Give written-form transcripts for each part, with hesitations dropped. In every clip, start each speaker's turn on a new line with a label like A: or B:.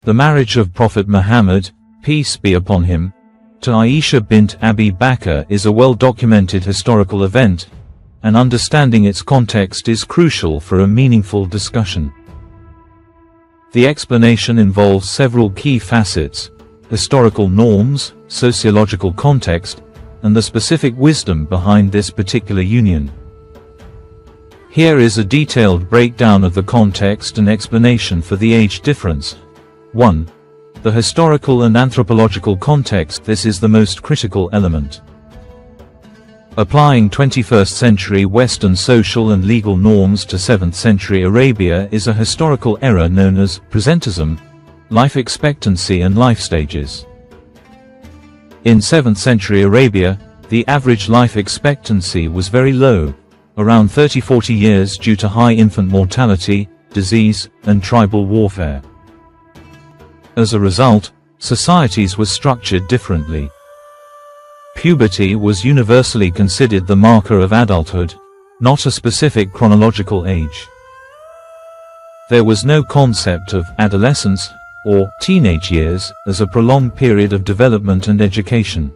A: The marriage of Prophet Muhammad, peace be upon him, to Aisha bint Abi Bakr is a well-documented historical event, and understanding its context is crucial for a meaningful discussion. The explanation involves several key facets: historical norms, sociological context, and the specific wisdom behind this particular union. Here is a detailed breakdown of the context and explanation for the age difference. 1. The historical and anthropological context. This is the most critical element. Applying 21st century Western social and legal norms to 7th century Arabia is a historical error known as presentism, life expectancy and life stages. In 7th century Arabia, the average life expectancy was very low, around 30–40 years, due to high infant mortality, disease, and tribal warfare. As a result, societies were structured differently. Puberty was universally considered the marker of adulthood, not a specific chronological age. There was no concept of adolescence or teenage years as a prolonged period of development and education.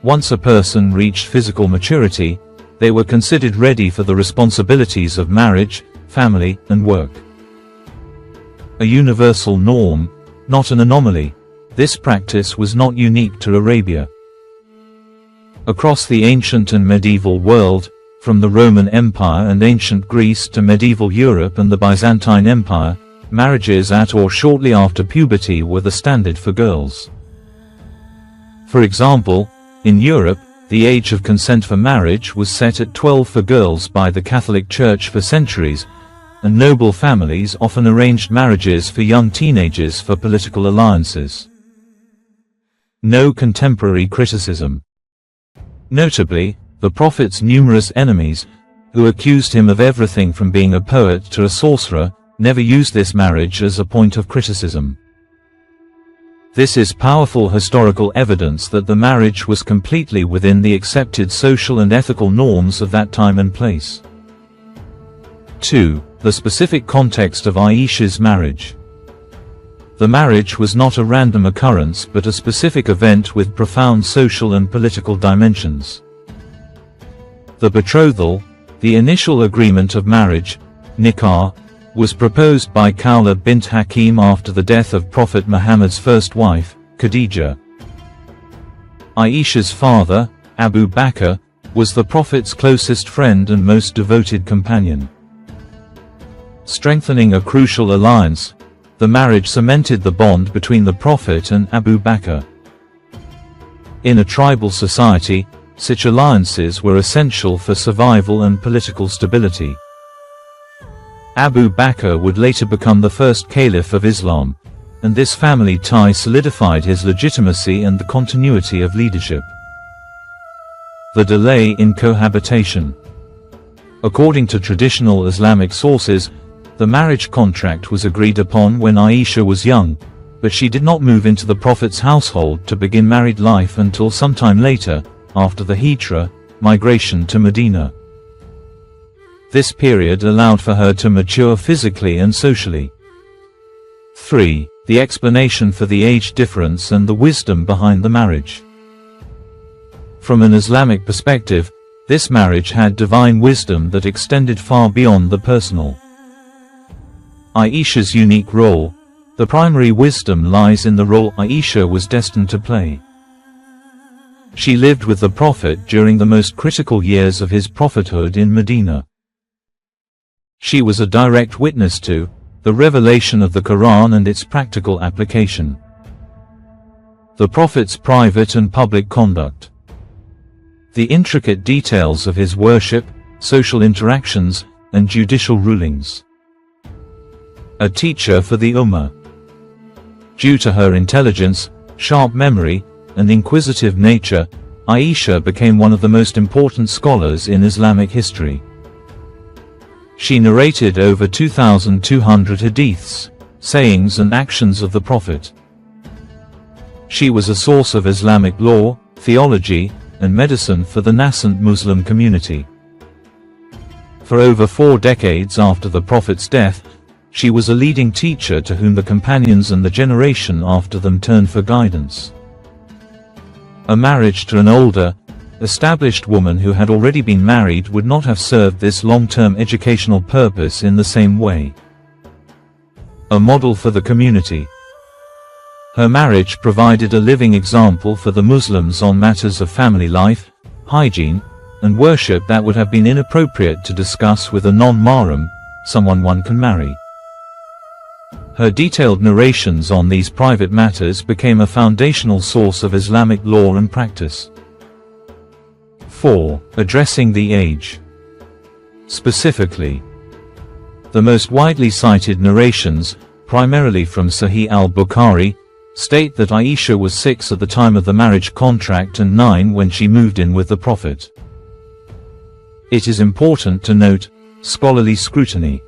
A: Once a person reached physical maturity, they were considered ready for the responsibilities of marriage, family, and work. A universal norm, not an anomaly, this practice was not unique to Arabia. Across the ancient and medieval world, from the Roman Empire and ancient Greece to medieval Europe and the Byzantine Empire, marriages at or shortly after puberty were the standard for girls. For example, in Europe, the age of consent for marriage was set at 12 for girls by the Catholic Church for centuries, and noble families often arranged marriages for young teenagers for political alliances. No contemporary criticism. Notably, the Prophet's numerous enemies, who accused him of everything from being a poet to a sorcerer, never used this marriage as a point of criticism. This is powerful historical evidence that the marriage was completely within the accepted social and ethical norms of that time and place. 2. The specific context of Aisha's marriage. The marriage was not a random occurrence but a specific event with profound social and political dimensions. The betrothal, the initial agreement of marriage, nikah, was proposed by Khawla bint Hakim after the death of Prophet Muhammad's first wife, Khadija. Aisha's father, Abu Bakr, was the Prophet's closest friend and most devoted companion. Strengthening a crucial alliance, the marriage cemented the bond between the Prophet and Abu Bakr. In a tribal society, such alliances were essential for survival and political stability. Abu Bakr would later become the first caliph of Islam, and this family tie solidified his legitimacy and the continuity of leadership. The delay in cohabitation. According to traditional Islamic sources, the marriage contract was agreed upon when Aisha was young, but she did not move into the Prophet's household to begin married life until sometime later, after the Hijra, migration to Medina. This period allowed for her to mature physically and socially. 3. The explanation for the age difference and the wisdom behind the marriage. From an Islamic perspective, this marriage had divine wisdom that extended far beyond the personal. Aisha's unique role. The primary wisdom lies in the role Aisha was destined to play. She lived with the Prophet during the most critical years of his prophethood in Medina. She was a direct witness to the revelation of the Quran and its practical application. The Prophet's private and public conduct. The intricate details of his worship, social interactions, and judicial rulings. A teacher for the Ummah. Due to her intelligence, sharp memory, and inquisitive nature, Aisha became one of the most important scholars in Islamic history. She narrated over 2,200 hadiths, sayings and actions of the Prophet. She was a source of Islamic law, theology, and medicine for the nascent Muslim community. For over 4 decades after the Prophet's death, she was a leading teacher to whom the companions and the generation after them turned for guidance. A marriage to an older, established woman who had already been married would not have served this long-term educational purpose in the same way. A model for the community. Her marriage provided a living example for the Muslims on matters of family life, hygiene, and worship that would have been inappropriate to discuss with a non-mahram, someone one can marry. Her detailed narrations on these private matters became a foundational source of Islamic law and practice. 4. Addressing the age. Specifically, the most widely cited narrations, primarily from Sahih al-Bukhari, state that Aisha was 6 at the time of the marriage contract and 9 when she moved in with the Prophet. It is important to note scholarly scrutiny.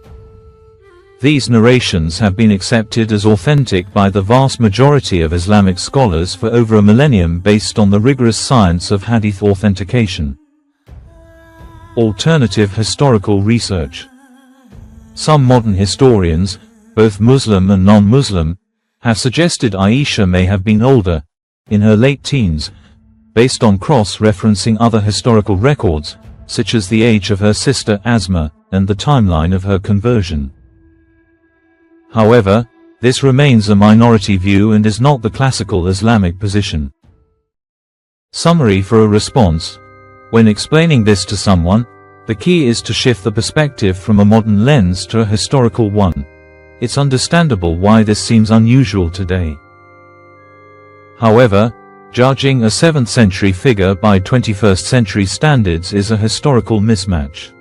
A: These narrations have been accepted as authentic by the vast majority of Islamic scholars for over a millennium based on the rigorous science of hadith authentication. Alternative historical research. Some modern historians, both Muslim and non-Muslim, have suggested Aisha may have been older, in her late teens, based on cross-referencing other historical records, such as the age of her sister Asma, and the timeline of her conversion. However, this remains a minority view and is not the classical Islamic position. Summary for a response. When explaining this to someone, the key is to shift the perspective from a modern lens to a historical one. It's understandable why this seems unusual today. However, judging a 7th century figure by 21st century standards is a historical mismatch.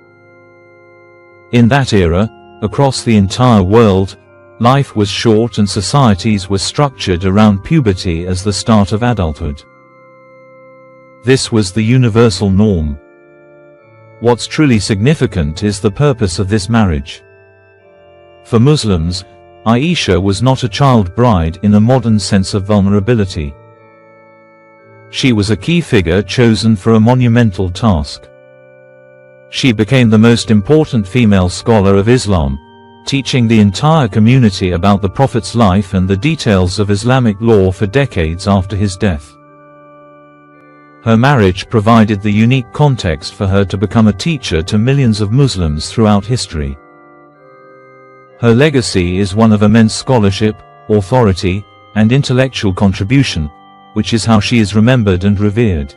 A: In that era, across the entire world, life was short and societies were structured around puberty as the start of adulthood. This was the universal norm. What's truly significant is the purpose of this marriage. For Muslims, Aisha was not a child bride in a modern sense of vulnerability. She was a key figure chosen for a monumental task. She became the most important female scholar of Islam, teaching the entire community about the Prophet's life and the details of Islamic law for decades after his death. Her marriage provided the unique context for her to become a teacher to millions of Muslims throughout history. Her legacy is one of immense scholarship, authority, and intellectual contribution, which is how she is remembered and revered.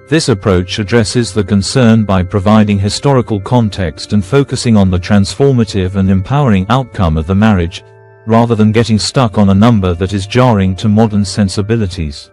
A: This approach addresses the concern by providing historical context and focusing on the transformative and empowering outcome of the marriage, rather than getting stuck on a number that is jarring to modern sensibilities.